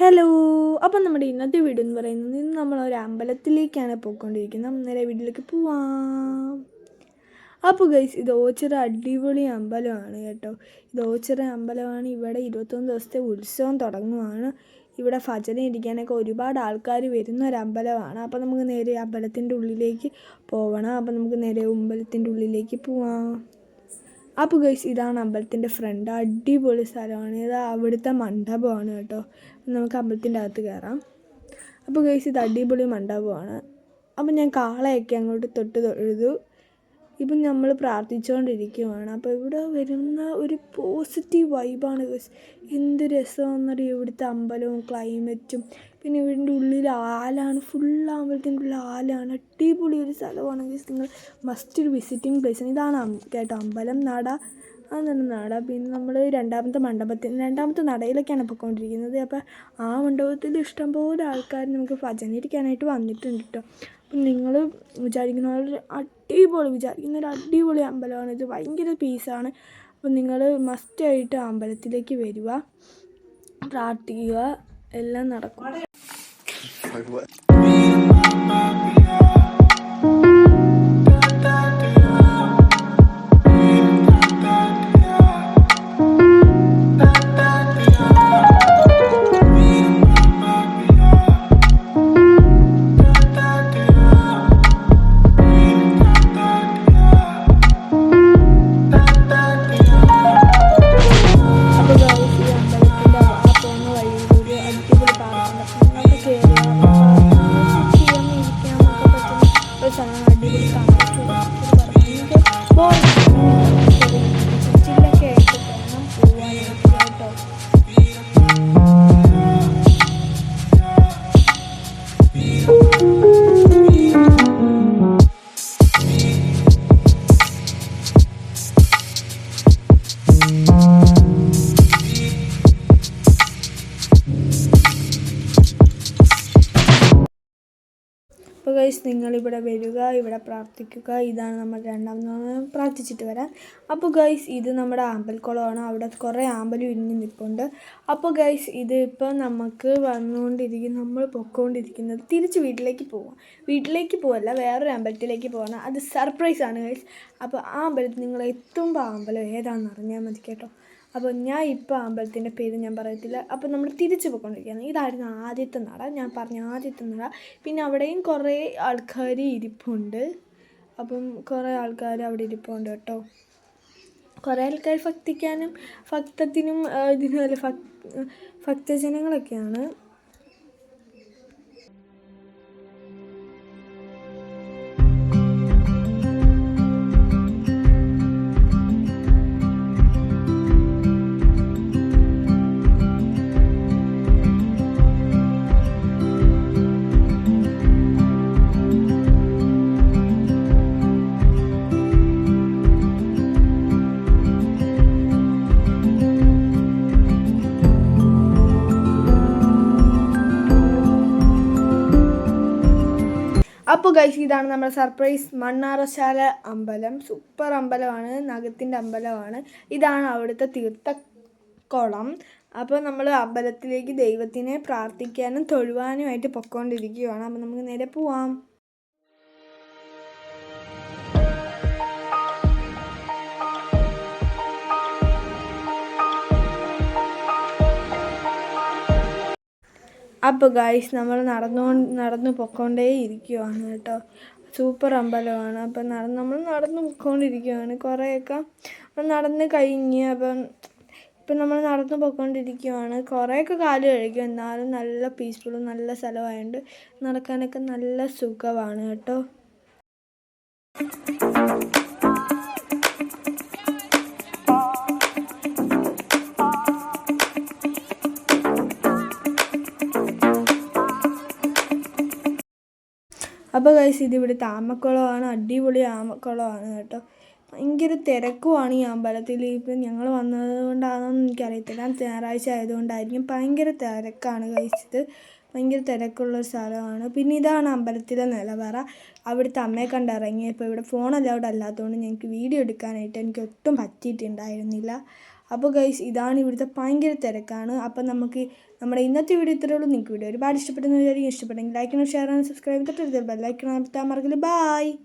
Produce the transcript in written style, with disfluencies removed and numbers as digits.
Hello. അപ്പം നമ്മുടെ ഇന്നത്തെ വീഡിയോ എന്ന് പറയുന്നത് ഇന്ന് നമ്മളൊരു അമ്പലത്തിലേക്കാണ് പോയിക്കൊണ്ടിരിക്കുന്നത്. നേരെ വീട്ടിലേക്ക് പോവാം. അപ്പോൾ ഗൈസ്, ഇത് ഓച്ചിറ അടിപൊളി അമ്പലമാണ് കേട്ടോ. ഇത് ഓച്ചിറ അമ്പലമാണ്. ഇവിടെ 21 ദിവസത്തെ ഉത്സവം തുടങ്ങുവാണ്. ഇവിടെ ഭജന ഇരിക്കാനൊക്കെ ഒരുപാട് ആൾക്കാർ വരുന്ന ഒരു അമ്പലമാണ്. അപ്പോൾ നമുക്ക് നേരെ അമ്പലത്തിൻ്റെ ഉള്ളിലേക്ക് പോകണം. അപ്പോൾ നമുക്ക് നേരെ അമ്പലത്തിൻ്റെ ഉള്ളിലേക്ക് പോവാം. അപ്പോൾ ഗൈസ്, ഇതാണ് അമ്പലത്തിൻ്റെ ഫ്രണ്ട്. അടിപൊളി സ്ഥലമാണ്. ഇത് അവിടുത്തെ മണ്ഡപമാണ് കേട്ടോ. നമുക്ക് അമ്പലത്തിൻ്റെ അകത്ത് കയറാം. അപ്പോൾ ഗൈസ്, ഇത് അടിപൊളി മണ്ഡപമാണ്. അപ്പം ഞാൻ കാളയൊക്കെ അങ്ങോട്ട് തൊഴുതു. ഇപ്പം നമ്മൾ പ്രാർത്ഥിച്ചുകൊണ്ടിരിക്കുകയാണ്. അപ്പോൾ ഇവിടെ വരുന്ന ഒരു പോസിറ്റീവ് വൈബാണ് ഗൈസ്. എന്ത് രസമാണെന്നറിയോ ഇവിടുത്തെ അമ്പലവും ക്ലൈമറ്റും. പിന്നെ ഇവിടുത്തെ ഉള്ളിൽ ആലാണ്, ഫുൾ അമ്പലത്തിൻ്റെ ഉള്ളിൽ ആലാണ്. അടിപൊളി ഒരു സ്ഥലമാണ് ഗൈസ്. നിങ്ങൾ മസ്റ്റ് ഒരു വിസിറ്റിംഗ് പ്ലേസാണ്. ഇതാണ് കേട്ടോ അമ്പലം നട. അതാണ് നട. പിന്നെ നമ്മൾ രണ്ടാമത്തെ നടയിലേക്കാണ് പോയിക്കൊണ്ടിരിക്കുന്നത്. അപ്പോൾ ആ മണ്ഡപത്തിൽ ഇഷ്ടംപോലെ ആൾക്കാർ നമുക്ക് ഭജന ഇരിക്കാനായിട്ട് വന്നിട്ടുണ്ട് കേട്ടോ. അപ്പം നിങ്ങൾ വിചാരിക്കുന്ന ഒരു അടിപൊളി അമ്പലമാണ് ഇത്. ഭയങ്കര പീസാണ്. അപ്പം നിങ്ങൾ മസ്റ്റായിട്ട് അമ്പലത്തിലേക്ക് വരിക, പ്രാർത്ഥിക്കുക, എല്ലാം നടക്കും. അപ്പോൾ ഗൈസ്, നിങ്ങളിവിടെ വരിക, ഇവിടെ പ്രാർത്ഥിക്കുക. ഇതാണ് നമ്മൾ രണ്ടാമത് പ്രാർത്ഥിച്ചിട്ട് വരാൻ. അപ്പോൾ ഗൈസ്, ഇത് നമ്മുടെ ആമ്പൽക്കുളമാണ്. അവിടെ കുറേ ആമ്പലും ഇരിഞ്ഞ് നിൽപ്പുണ്ട്. അപ്പോൾ ഗൈസ്, ഇത് ഇപ്പോൾ നമുക്ക് നമ്മൾ പൊയ്ക്കൊണ്ടിരിക്കുന്നത് തിരിച്ച് വീട്ടിലേക്ക് പോവല്ല, വേറൊരു അമ്പലത്തിലേക്ക് പോകണം. അത് സർപ്രൈസാണ് ഗൈസ്. അപ്പോൾ ആ അമ്പലത്തിൽ നിങ്ങൾ എത്തുമ്പോൾ അമ്പലം ഏതാണെന്ന് അറിഞ്ഞാൽ മതി കേട്ടോ. അപ്പോൾ ഞാൻ ഇപ്പോൾ അമ്പലത്തിൻ്റെ പേര് ഞാൻ പറയത്തില്ല. അപ്പോൾ നമ്മൾ തിരിച്ച് പോയിക്കൊണ്ടിരിക്കുകയാണ്. ഇതായിരുന്നു ആദ്യത്തെ നട, ഞാൻ പറഞ്ഞ ആദ്യത്തെ നട. പിന്നെ അവിടെയും കുറേ ആൾക്കാർ ഇരിപ്പുണ്ട്. അപ്പം കുറേ ആൾക്കാർ അവിടെ ഇരിപ്പുണ്ട് കേട്ടോ. കുറേ ആൾക്കാർ ഭക്തത്തിനും ഇതിന് ഭക്തജനങ്ങളൊക്കെയാണ്. അപ്പോൾ ഗൈസ്, ഇതാണ് നമ്മുടെ സർപ്രൈസ് മണ്ണാറശാല അമ്പലം. സൂപ്പർ അമ്പലമാണ്, നഗത്തിൻ്റെ അമ്പലമാണ്. ഇതാണ് അവിടുത്തെ തീർത്ഥക്കുളം. അപ്പോൾ നമ്മൾ അമ്പലത്തിലേക്ക് ദൈവത്തിനെ പ്രാർത്ഥിക്കാനും തൊഴുവാനുമായിട്ട് പൊയ്ക്കൊണ്ടിരിക്കുകയാണ്. അപ്പോൾ നമുക്ക് നേരെ പോവാം. അപ്പോൾ ഗൈസ്, നമ്മൾ നടന്നു പൊയ്ക്കൊണ്ടേ ഇരിക്കുകയാണ് കേട്ടോ. സൂപ്പർ അമ്പലമാണ്. അപ്പം നമ്മൾ നടന്നു പൊയ്ക്കൊണ്ടിരിക്കുകയാണ്. കുറേയൊക്കെ നടന്ന് കഴിഞ്ഞ് ഇപ്പം നമ്മൾ നടന്നു പൊയ്ക്കൊണ്ടിരിക്കുകയാണ്. കുറേയൊക്കെ കാല് കഴിക്കും, എന്നാലും നല്ല പീസ്ഫുള്ളും നല്ല സ്ഥലമായതുകൊണ്ട് നടക്കാനൊക്കെ നല്ല സുഖമാണ് കേട്ടോ. അപ്പോൾ ഗൈസ്, ഇതിവിടുത്തെ ആമക്കുളമാണ്. അടിപൊളി ആമക്കുളമാണ് കേട്ടോ. ഭയങ്കര തിരക്കുമാണ് ഈ അമ്പലത്തിൽ. ഇപ്പം ഞങ്ങൾ വന്നതുകൊണ്ടാണെന്ന് എനിക്കറിയത്തില്ല, ഞായറാഴ്ച ആയതുകൊണ്ടായിരിക്കും. ഭയങ്കര തിരക്കാണ് ഗൈസ്. ഇത് ഭയങ്കര തിരക്കുള്ളൊരു സ്ഥലമാണ്. പിന്നെ ഇതാണ് അമ്പലത്തിലെ നിലവറ. അവിടുത്തെ അമ്മയെ കണ്ടിറങ്ങിയപ്പോൾ ഇവിടെ ഫോൺ അലൗഡ് അല്ലാത്തതുകൊണ്ട് ഞങ്ങൾക്ക് വീഡിയോ എടുക്കാനായിട്ട് എനിക്ക് ഒട്ടും പറ്റിയിട്ടുണ്ടായിരുന്നില്ല. അപ്പോൾ ഗൈസ് ഇതാണ് ഇവിടുത്തെ ഭയങ്കര തിരക്കാണ്. അപ്പം നമുക്ക് നമ്മുടെ ഇന്നത്തെ വീഡിയോ ഇത്രയേ ഉള്ളൂ. നിങ്ങൾക്ക് വീഡിയോ ഒരുപാട് ഇഷ്ടപ്പെട്ടെന്ന് വിചാരിക്കും. ഇഷ്ടപ്പെട്ടെങ്കിൽ ലൈക്ക് ചെയ്യണം, ഷെയർ ചെയ്യണം, സബ്സ്ക്രൈബ് ചെയ്തിട്ട് ബെല്ലൈക്കൺ അമർത്താൻ മറക്കല്ലേ. ബൈ.